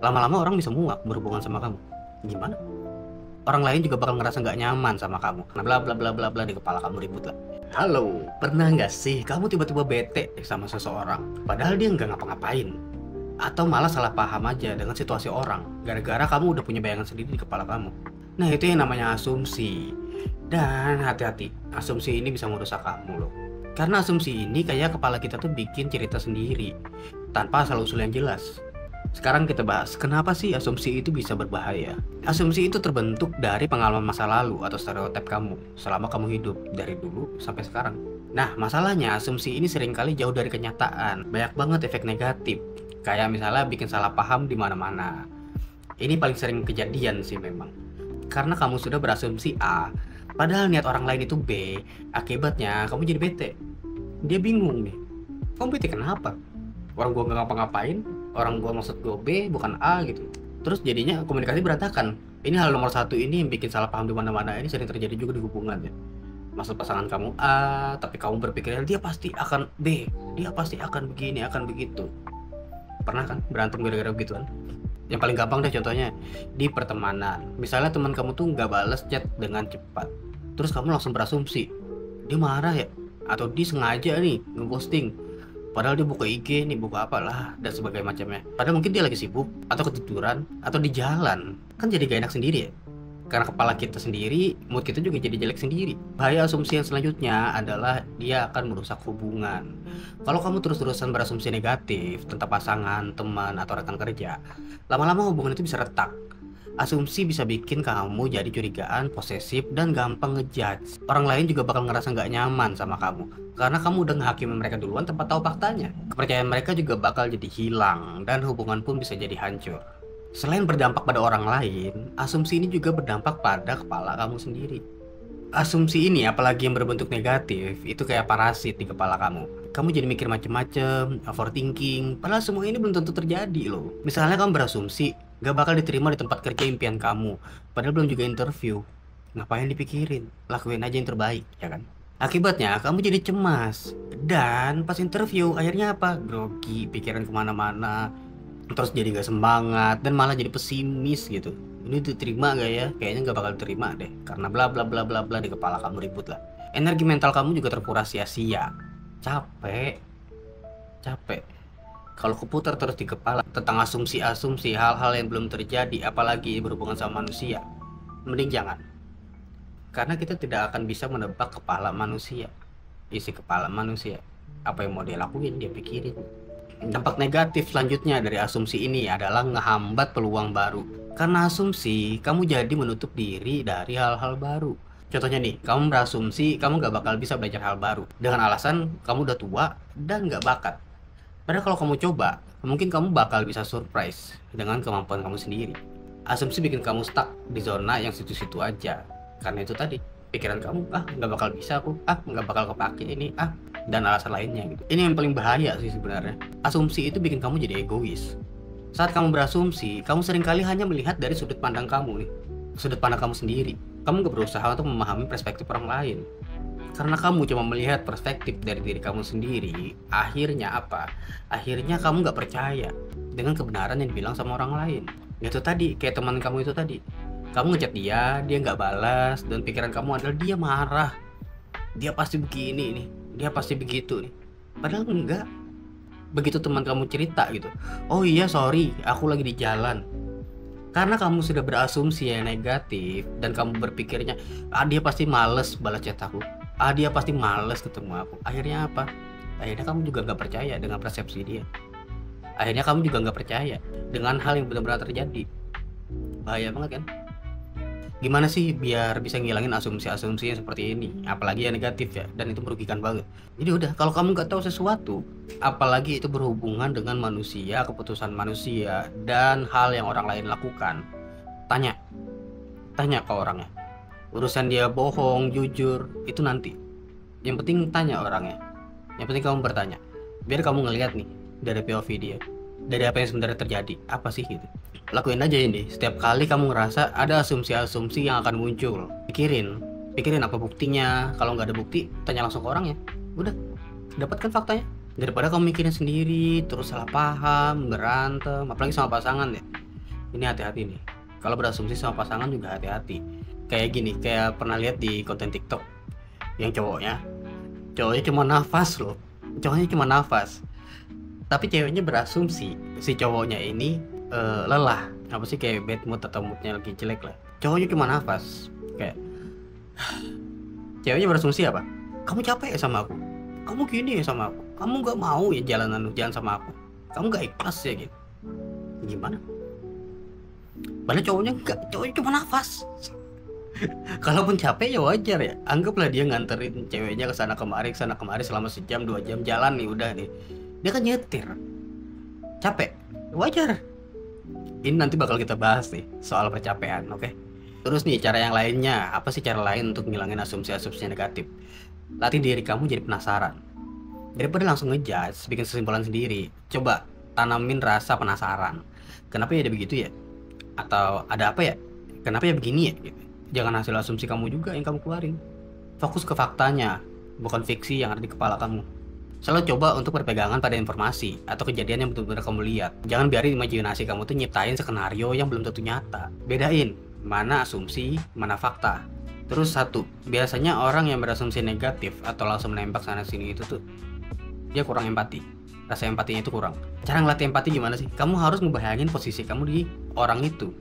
Lama-lama orang bisa muak berhubungan sama kamu. Gimana? Orang lain juga bakal ngerasa nggak nyaman sama kamu. Nah, bla bla bla bla bla, di kepala kamu ribut lah. Halo, pernah nggak sih kamu tiba-tiba bete sama seseorang, padahal dia nggak ngapa-ngapain? Atau malah salah paham aja dengan situasi orang, gara-gara kamu udah punya bayangan sendiri di kepala kamu. Nah, itu yang namanya asumsi. Dan hati-hati, asumsi ini bisa merusak kamu loh. Karena asumsi ini kayak kepala kita tuh bikin cerita sendiri, tanpa asal-usul yang jelas. Sekarang kita bahas, kenapa sih asumsi itu bisa berbahaya? Asumsi itu terbentuk dari pengalaman masa lalu atau stereotip kamu selama kamu hidup, dari dulu sampai sekarang. Nah, masalahnya asumsi ini seringkali jauh dari kenyataan. Banyak banget efek negatif, kayak misalnya bikin salah paham di mana-mana. Ini paling sering kejadian sih memang. Karena kamu sudah berasumsi A, padahal niat orang lain itu B. Akibatnya kamu jadi bete. Dia bingung nih, kamu bete kenapa? Orang gua nggak ngapa-ngapain, orang gua maksud gua B bukan A gitu. Terus jadinya komunikasi berantakan. Ini hal nomor satu ini yang bikin salah paham di mana-mana. Ini sering terjadi juga di hubungan ya. Maksud pasangan kamu A, tapi kamu berpikir dia pasti akan B, dia pasti akan begini, akan begitu. Pernah kan berantem gara-gara begituan? Yang paling gampang deh contohnya di pertemanan. Misalnya teman kamu tuh nggak balas chat dengan cepat, terus kamu langsung berasumsi dia marah ya, atau dia sengaja nih ngeposting, padahal dia buka IG nih, buka apalah dan sebagainya macamnya. Padahal mungkin dia lagi sibuk atau ketiduran atau di jalan. Kan jadi gak enak sendiri ya. Karena kepala kita sendiri, mood kita juga jadi jelek sendiri. Bahaya asumsi yang selanjutnya adalah dia akan merusak hubungan. Kalau kamu terus-terusan berasumsi negatif tentang pasangan, teman, atau rekan kerja, lama-lama hubungan itu bisa retak. Asumsi bisa bikin kamu jadi curigaan, posesif, dan gampang ngejudge. Orang lain juga bakal ngerasa nggak nyaman sama kamu, karena kamu udah ngehakimi mereka duluan tanpa tahu faktanya. Kepercayaan mereka juga bakal jadi hilang, dan hubungan pun bisa jadi hancur. Selain berdampak pada orang lain, asumsi ini juga berdampak pada kepala kamu sendiri. Asumsi ini, apalagi yang berbentuk negatif, itu kayak parasit di kepala kamu. Kamu jadi mikir macem-macem, overthinking, padahal semua ini belum tentu terjadi loh. Misalnya kamu berasumsi gak bakal diterima di tempat kerja impian kamu, padahal belum juga interview. Ngapain dipikirin? Lakuin aja yang terbaik, ya kan? Akibatnya kamu jadi cemas. Dan pas interview akhirnya apa? Grogi, pikiran kemana-mana, terus jadi gak semangat dan malah jadi pesimis gitu. Ini diterima gak ya? Kayaknya gak bakal diterima deh, karena bla bla bla bla bla, di kepala kamu ribut lah. Energi mental kamu juga terkuras sia-sia. Capek kalau keputar terus di kepala tentang asumsi-asumsi hal-hal yang belum terjadi, apalagi berhubungan sama manusia. Mending jangan, karena kita tidak akan bisa menebak kepala manusia, isi kepala manusia. Apa yang mau dia lakuin, dia pikirin. Dampak negatif selanjutnya dari asumsi ini adalah ngehambat peluang baru. Karena asumsi, kamu jadi menutup diri dari hal-hal baru. Contohnya nih, kamu berasumsi kamu gak bakal bisa belajar hal baru dengan alasan kamu udah tua dan gak bakat. Padahal kalau kamu coba, mungkin kamu bakal bisa surprise dengan kemampuan kamu sendiri. Asumsi bikin kamu stuck di zona yang situ-situ aja. Karena itu tadi, pikiran kamu, gak bakal bisa aku, gak bakal kepake ini, dan alasan lainnya gitu. Ini yang paling bahaya sih sebenarnya. Asumsi itu bikin kamu jadi egois. Saat kamu berasumsi, kamu seringkali hanya melihat dari sudut pandang kamu nih, sudut pandang kamu sendiri. Kamu gak berusaha untuk memahami perspektif orang lain. Karena kamu cuma melihat perspektif dari diri kamu sendiri, akhirnya apa? Akhirnya kamu gak percaya dengan kebenaran yang dibilang sama orang lain. Itu tadi, kayak teman kamu itu tadi. Kamu ngechat dia gak balas, dan pikiran kamu adalah dia marah, dia pasti begini nih, dia pasti begitu nih. Padahal enggak. Begitu teman kamu cerita gitu, oh iya sorry, aku lagi di jalan. Karena kamu sudah berasumsi yang negatif, dan kamu berpikirnya, dia pasti males balas chat aku, dia pasti males ketemu aku. Akhirnya apa? Akhirnya kamu juga gak percaya dengan persepsi dia. Akhirnya kamu juga gak percaya dengan hal yang benar-benar terjadi. Bahaya banget kan? Gimana sih biar bisa ngilangin asumsi-asumsi yang seperti ini, apalagi yang negatif ya, dan itu merugikan banget. Jadi udah, kalau kamu nggak tahu sesuatu, apalagi itu berhubungan dengan manusia, keputusan manusia, dan hal yang orang lain lakukan, tanya ke orangnya. Urusan dia bohong, jujur, itu nanti. Yang penting tanya orangnya. Yang penting kamu bertanya, biar kamu ngeliat nih dari POV dia, dari apa yang sebenarnya terjadi, apa sih gitu. Lakuin aja ini. Setiap kali kamu ngerasa ada asumsi-asumsi yang akan muncul, pikirin apa buktinya. Kalau nggak ada bukti, tanya langsung ke orangnya. Udah, dapatkan faktanya. Daripada kamu mikirin sendiri, terus salah paham, berantem, apalagi sama pasangan ya. Ini hati-hati nih. Kalau berasumsi sama pasangan juga hati-hati. Kayak gini, kayak pernah lihat di konten TikTok yang cowoknya cuma nafas loh. Cowoknya cuma nafas. Tapi ceweknya berasumsi si cowoknya ini lelah. Apa sih, kayak bad mood atau moodnya lagi jelek lah. Cowoknya cuma nafas. Kayak ceweknya berasumsi apa? Kamu capek ya sama aku? Kamu gini ya sama aku? Kamu gak mau ya jalan sama aku? Kamu gak ikhlas ya gitu? Gimana? Padahal cowoknya enggak, cowoknya cuma nafas. Kalaupun capek ya wajar ya. Anggaplah dia nganterin ceweknya ke sana kemari selama sejam 2 jam jalan nih udah nih. Dia kan nyetir. Capek. Wajar. Ini nanti bakal kita bahas nih soal percapean, oke? Terus nih cara yang lainnya, apa sih cara lain untuk ngilangin asumsi-asumsi negatif? Latih diri kamu jadi penasaran. Daripada langsung ngejudge, bikin kesimpulan sendiri, coba tanamin rasa penasaran. Kenapa ya ada begitu ya? Atau ada apa ya? Kenapa ya begini ya? Gitu. Jangan hasil asumsi kamu juga yang kamu keluarin. Fokus ke faktanya, bukan fiksi yang ada di kepala kamu. Selalu coba untuk berpegangan pada informasi atau kejadian yang betul-betul kamu lihat. Jangan biarin imajinasi kamu tuh nyiptain skenario yang belum tentu nyata. Bedain mana asumsi, mana fakta. Terus satu, biasanya orang yang berasumsi negatif atau langsung menembak sana sini itu tuh dia kurang empati. Rasa empatinya itu kurang. Cara ngelatih empati gimana sih? Kamu harus ngebayangin posisi kamu di orang itu.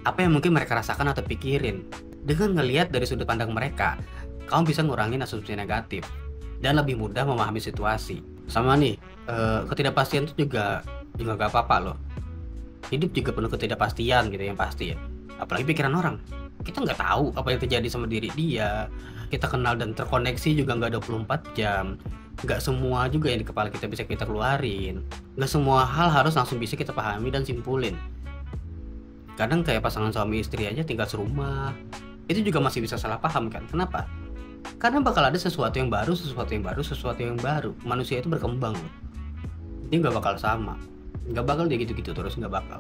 Apa yang mungkin mereka rasakan atau pikirin. Dengan ngelihat dari sudut pandang mereka, kamu bisa ngurangin asumsi negatif dan lebih mudah memahami situasi. Sama nih, ketidakpastian itu juga gak apa-apa loh. Hidup juga penuh ketidakpastian gitu yang pasti ya. Apalagi pikiran orang. Kita nggak tahu apa yang terjadi sama diri dia. Kita kenal dan terkoneksi juga nggak 24 jam. Nggak semua juga yang di kepala kita bisa kita keluarin. Nggak semua hal harus langsung bisa kita pahami dan simpulin. Kadang kayak pasangan suami istri aja tinggal serumah, itu juga masih bisa salah paham kan? Kenapa? Karena bakal ada sesuatu yang baru. Manusia itu berkembang. Dia nggak bakal sama. Nggak bakal dia gitu-gitu terus, nggak bakal.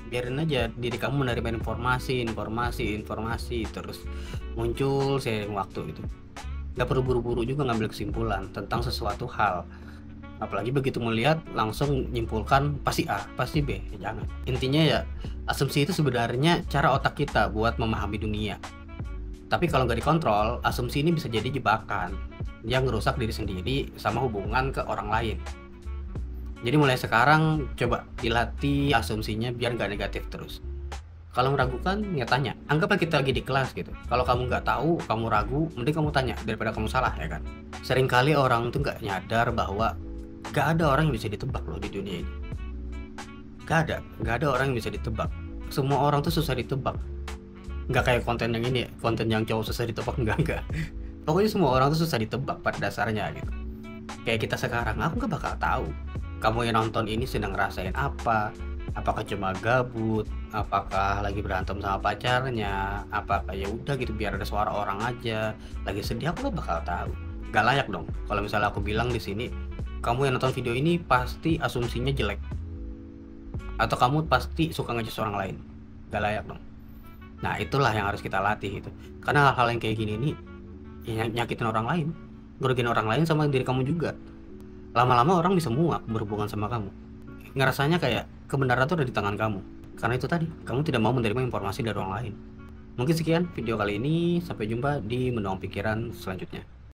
Biarin aja diri kamu menerima informasi terus muncul seiring waktu gitu. Nggak perlu buru-buru juga ngambil kesimpulan tentang sesuatu hal. Apalagi begitu melihat langsung nyimpulkan pasti A, pasti B. Jangan. Intinya ya, asumsi itu sebenarnya cara otak kita buat memahami dunia. Tapi kalau nggak dikontrol, asumsi ini bisa jadi jebakan yang ngerusak diri sendiri sama hubungan ke orang lain. Jadi mulai sekarang coba dilatih asumsinya biar nggak negatif terus. Kalau meragukan, ya tanya. Anggaplah kita lagi di kelas gitu. Kalau kamu nggak tahu, kamu ragu, mending kamu tanya daripada kamu salah ya kan. Seringkali orang tuh nggak nyadar bahwa nggak ada orang yang bisa ditebak loh di dunia ini. Nggak ada orang yang bisa ditebak. Semua orang tuh susah ditebak. Nggak kayak konten yang ini, konten yang cowok susah ditebak, enggak. Pokoknya semua orang tuh susah ditebak pada dasarnya gitu. Kayak kita sekarang, aku nggak bakal tahu kamu yang nonton ini sedang ngerasain apa. Apakah cuma gabut, apakah lagi berantem sama pacarnya, apakah ya udah gitu biar ada suara orang aja, lagi sedih, aku nggak bakal tahu. Gak layak dong kalau misalnya aku bilang di sini, kamu yang nonton video ini pasti asumsinya jelek, atau kamu pasti suka ngejudge orang lain. Gak layak dong. Nah itulah yang harus kita latih itu. Karena hal-hal yang kayak gini nih ya nyakitin orang lain, ngerugiin orang lain sama diri kamu juga. Lama-lama orang bisa muak berhubungan sama kamu. Ngerasanya kayak kebenaran tuh ada di tangan kamu. Karena itu tadi, kamu tidak mau menerima informasi dari orang lain. Mungkin sekian video kali ini, sampai jumpa di Menuang Pikiran selanjutnya.